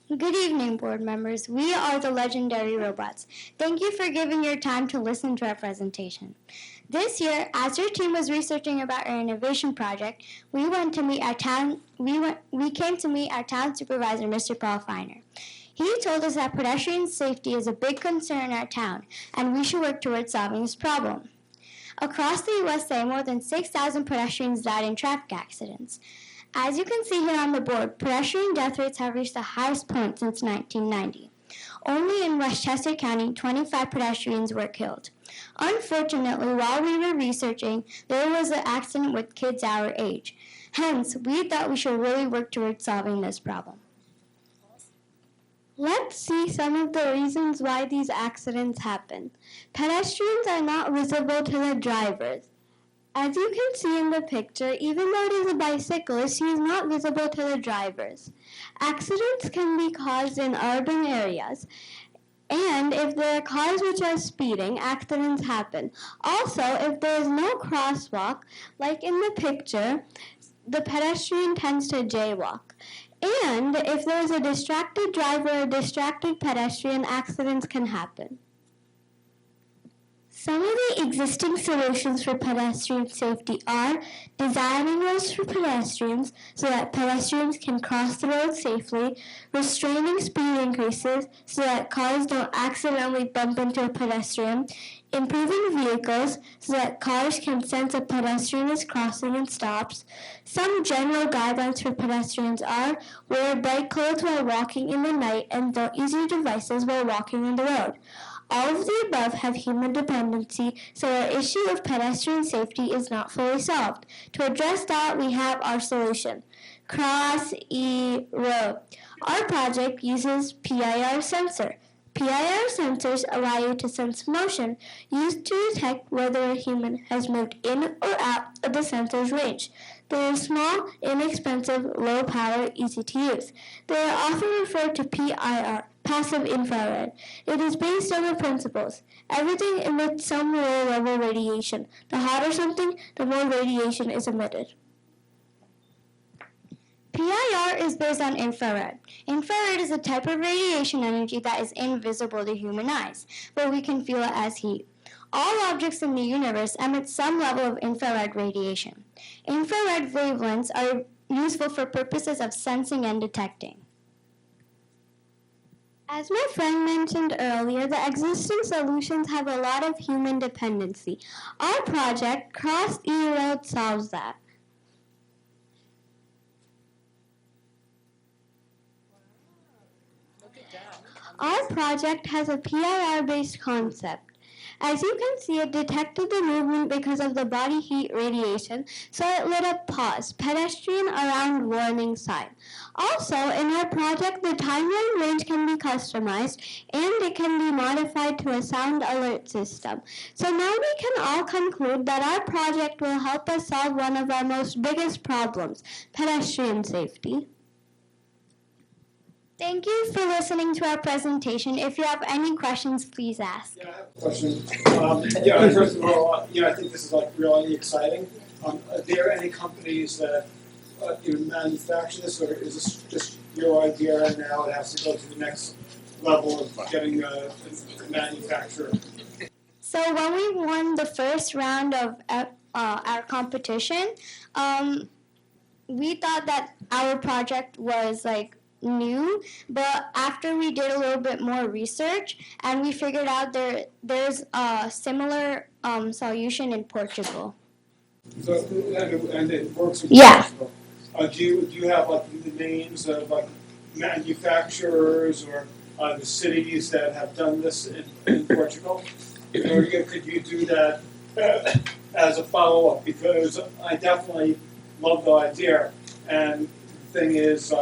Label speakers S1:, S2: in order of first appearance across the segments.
S1: Good evening, board members. We are the legendary robots. Thank you for giving your time to listen to our presentation. This year, as your team was researching about our innovation project, we came to meet our town supervisor, Mr. Paul Feiner. He told us that pedestrian safety is a big concern in our town, and we should work towards solving this problem. Across the USA, more than 6,000 pedestrians died in traffic accidents. As you can see here on the board, pedestrian death rates have reached the highest point since 1990. Only in Westchester County, 25 pedestrians were killed. Unfortunately, while we were researching, there was an accident with kids our age. Hence, we thought we should really work towards solving this problem. Let's see some of the reasons why these accidents happen. Pedestrians are not visible to the drivers. As you can see in the picture, even though it is a bicyclist, he is not visible to the drivers. Accidents can be caused in urban areas, and if there are cars which are speeding, accidents happen. Also, if there is no crosswalk, like in the picture, the pedestrian tends to jaywalk. And if there is a distracted driver or a distracted pedestrian, accidents can happen. Some of the existing solutions for pedestrian safety are designing roads for pedestrians so that pedestrians can cross the road safely, restraining speed increases so that cars don't accidentally bump into a pedestrian, improving vehicles so that cars can sense a pedestrian is crossing and stops. Some general guidelines for pedestrians are wear bright clothes while walking in the night and don't use your devices while walking on the road. All of the above have human dependency, so our issue of pedestrian safety is not fully solved. To address that, we have our solution. Cross-E-Road. Our project uses PIR sensor. PIR sensors allow you to sense motion used to detect whether a human has moved in or out of the sensor's range. They are small, inexpensive, low power, easy to use. They are often referred to PIR, passive infrared. It is based on the principles. Everything emits some low level radiation. The hotter something, the more radiation is emitted. PIR is based on infrared. Infrared is a type of radiation energy that is invisible to human eyes, but we can feel it as heat. All objects in the universe emit some level of infrared radiation. Infrared wavelengths are useful for purposes of sensing and detecting. As my friend mentioned earlier, the existing solutions have a lot of human dependency. Our project, Cross-E-Road, solves that. Our project has a PIR-based concept. As you can see, it detected the movement because of the body heat radiation, so it lit up pause, pedestrian around warning sign. Also, in our project, the timeline range can be customized and it can be modified to a sound alert system. So now we can all conclude that our project will help us solve one of our most biggest problems, pedestrian safety. Thank you for listening to our presentation. If you have any questions, please ask.
S2: Yeah, I have a question. First of all, I think this is really exciting. Are there any companies that manufacture this, or is this just your idea and now it has to go to the next level of getting a manufacturer?
S1: So when we won the first round of our competition, we thought that our project was new, but after we did a little bit more research and we figured out there's a similar solution in Portugal.
S2: So and it works in
S1: Portugal.
S2: Do you have the names of manufacturers or the cities that have done this in Portugal? Or could you do that as a follow-up? Because I definitely love the idea, and the thing is,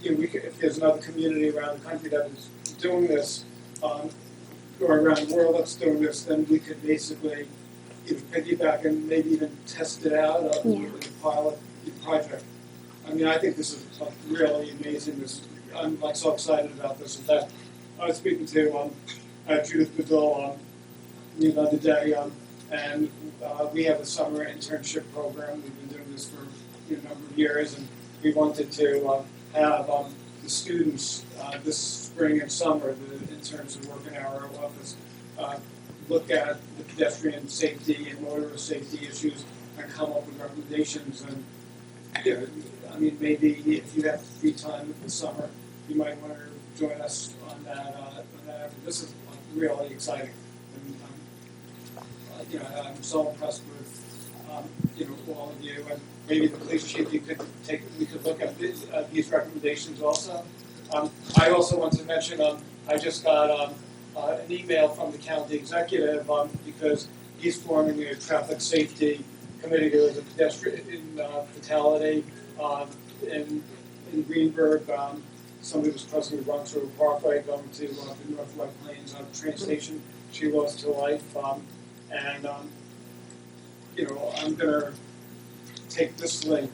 S2: if there's another community around the country that is doing this, or around the world that's doing this, then we could basically piggyback and maybe even test it out in a pilot project. I mean, I think this is really amazing. I'm so excited about this. In fact, I was speaking to Judith Bedell the other day, and we have a summer internship program. We've been doing this for a number of years, and we wanted to have the students this spring and summer, the interns who work in our office, look at the pedestrian safety and motorist safety issues and come up with recommendations. And you know, I mean, maybe if you have free time in the summer, you might want to join us on that. This is really exciting. And, you know, I'm so impressed with you know, all of you, and maybe the police chief. We could look at these recommendations also. I also want to mention I just got an email from the county executive because he's forming a traffic safety committee. There was a pedestrian fatality in Greenberg. Somebody was crossing the Bronx River Parkway going to the North White Plains train station. She lost her life, and you know, I'm gonna take this link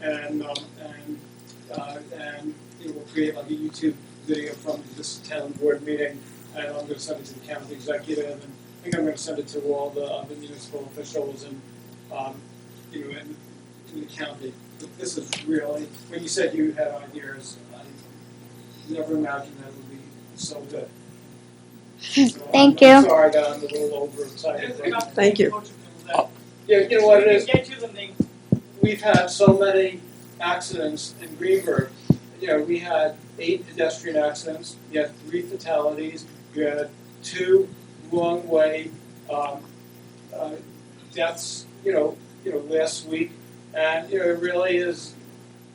S2: and you know, we'll create like a YouTube video from this town board meeting, and I'm gonna send it to the county executive, and I think I'm gonna send it to all the municipal officials and you know, in the county. But this is really, when you said you had ideas, I never imagined that would be so good. So
S1: Thank
S2: I'm
S1: you.
S2: sorry that I'm a little overexcited.
S3: Thank you.
S2: Yeah, you know what it is? We've had so many accidents in Greenberg. You know, we had 8 pedestrian accidents. We had 3 fatalities. We had 2 wrong-way deaths. You know, last week, and you know, it really is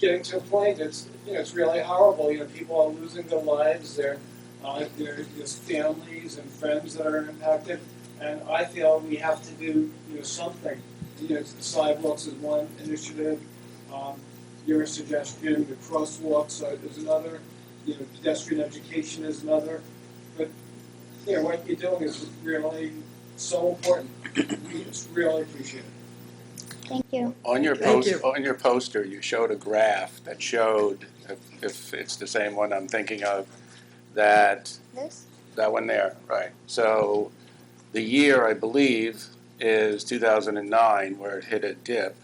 S2: getting to a point. It's it's really horrible. You know, people are losing their lives. There's families and friends that are impacted. And I feel we have to do something. You know, the sidewalks is one initiative. Your suggestion, the crosswalks is another. You know, pedestrian education is another. But you know, what you're doing is really so important. We just really appreciate it.
S1: Thank you.
S4: On your
S3: Thank you.
S4: on your poster, you showed a graph that showed, if it's the same one I'm thinking of, that one there, right? So the year, I believe, is 2009, where it hit a dip.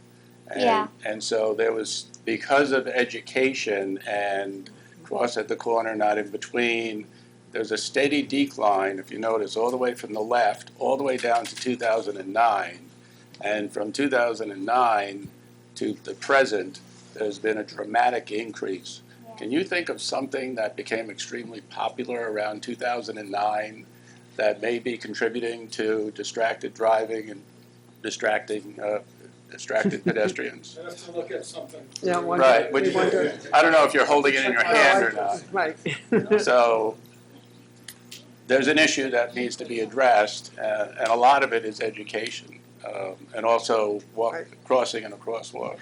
S4: And,
S1: Yeah.
S4: And so there was, because of education and cross at the corner, not in between, there's a steady decline, if you notice, all the way from the left, all the way down to 2009. And from 2009 to the present, there's been a dramatic increase. Yeah. Can you think of something that became extremely popular around 2009 that may be contributing to distracted driving and distracted pedestrians?
S2: I have to look at something.
S3: Yeah,
S4: Right. I don't know if you're holding it in your hand or not.
S3: Right.
S4: So there's an issue that needs to be addressed, and a lot of it is education, and also crossing in a crosswalk.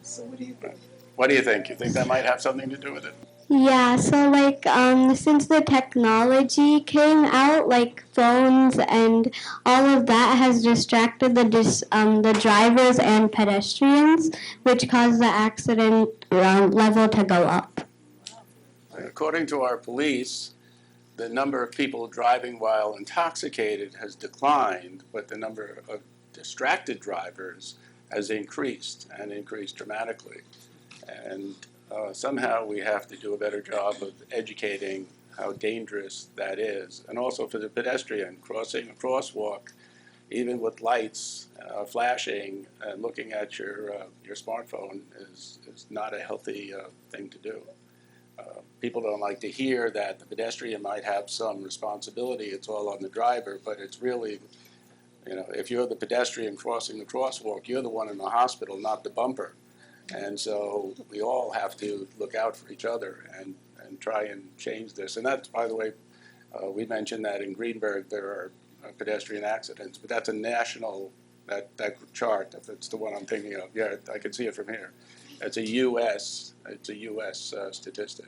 S3: So what do you think?
S4: What do you think? You think that might have something to do with it?
S1: Yeah, so like since the technology came out, like phones and all of that has distracted the drivers and pedestrians, which caused the accident level to go up.
S4: According to our police, the number of people driving while intoxicated has declined, but the number of distracted drivers has increased, and increased dramatically. And somehow we have to do a better job of educating how dangerous that is. And also for the pedestrian, crossing a crosswalk, even with lights flashing and looking at your smartphone is not a healthy thing to do. People don't like to hear that the pedestrian might have some responsibility. It's all on the driver, but it's really, if you're the pedestrian crossing the crosswalk, you're the one in the hospital, not the bumper. And so we all have to look out for each other and try and change this. And that's, by the way, we mentioned that in Greenberg there are pedestrian accidents, but that's a national, that chart, if it's the one I'm thinking of. Yeah, I can see it from here. It's a U.S. Statistic.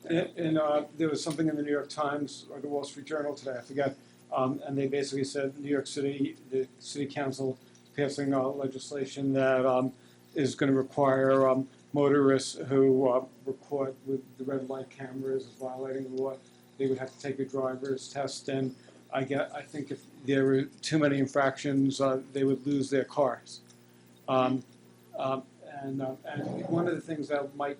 S2: And there was something in the New York Times or the Wall Street Journal today, I forget, and they basically said New York City, the city council passing legislation that is going to require motorists who were caught with the red light cameras violating the law, they would have to take a driver's test, and I think if there were too many infractions, they would lose their cars. And one of the things that might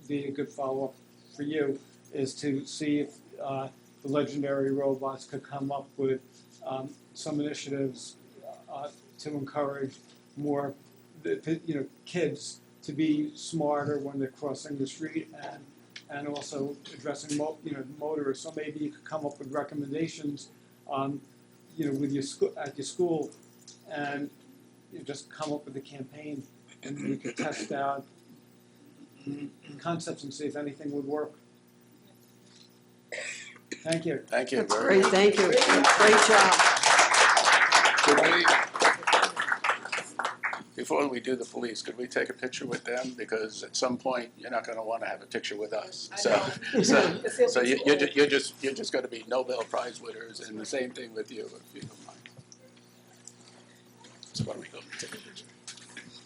S2: be a good follow-up for you, is to see if the legendary robots could come up with some initiatives to encourage more, kids to be smarter when they're crossing the street and also addressing motorists. So maybe you could come up with recommendations, with your at your school, and you just come up with a campaign, and you could test out concepts and see if anything would work. Thank you.
S4: Thank you.
S3: That's
S4: very
S3: great,
S4: much.
S3: thank you. Great job.
S4: Could we, before we do the police, could we take a picture with them? Because at some point, you're not going to want to have a picture with us. So you're just going to be Nobel Prize winners, and the same thing with you, if you don't mind. So why don't we go take a picture?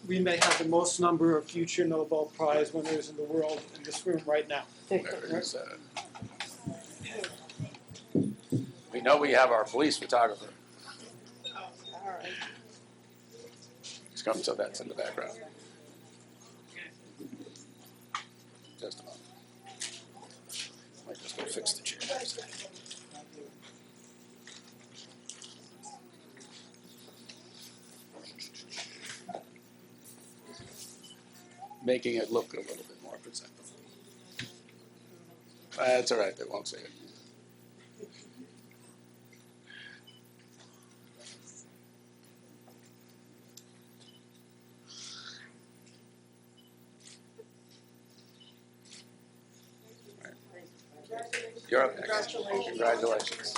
S2: We may have the most number of future Nobel Prize winners in the world in this room right now.
S4: Where is we know we have our police photographer.
S3: All right.
S4: He's coming, so that's in the background. Just a moment. Might just go fix the chair. Making it look a little bit more presentable. That's all right, they won't see it. You're up next. Congratulations.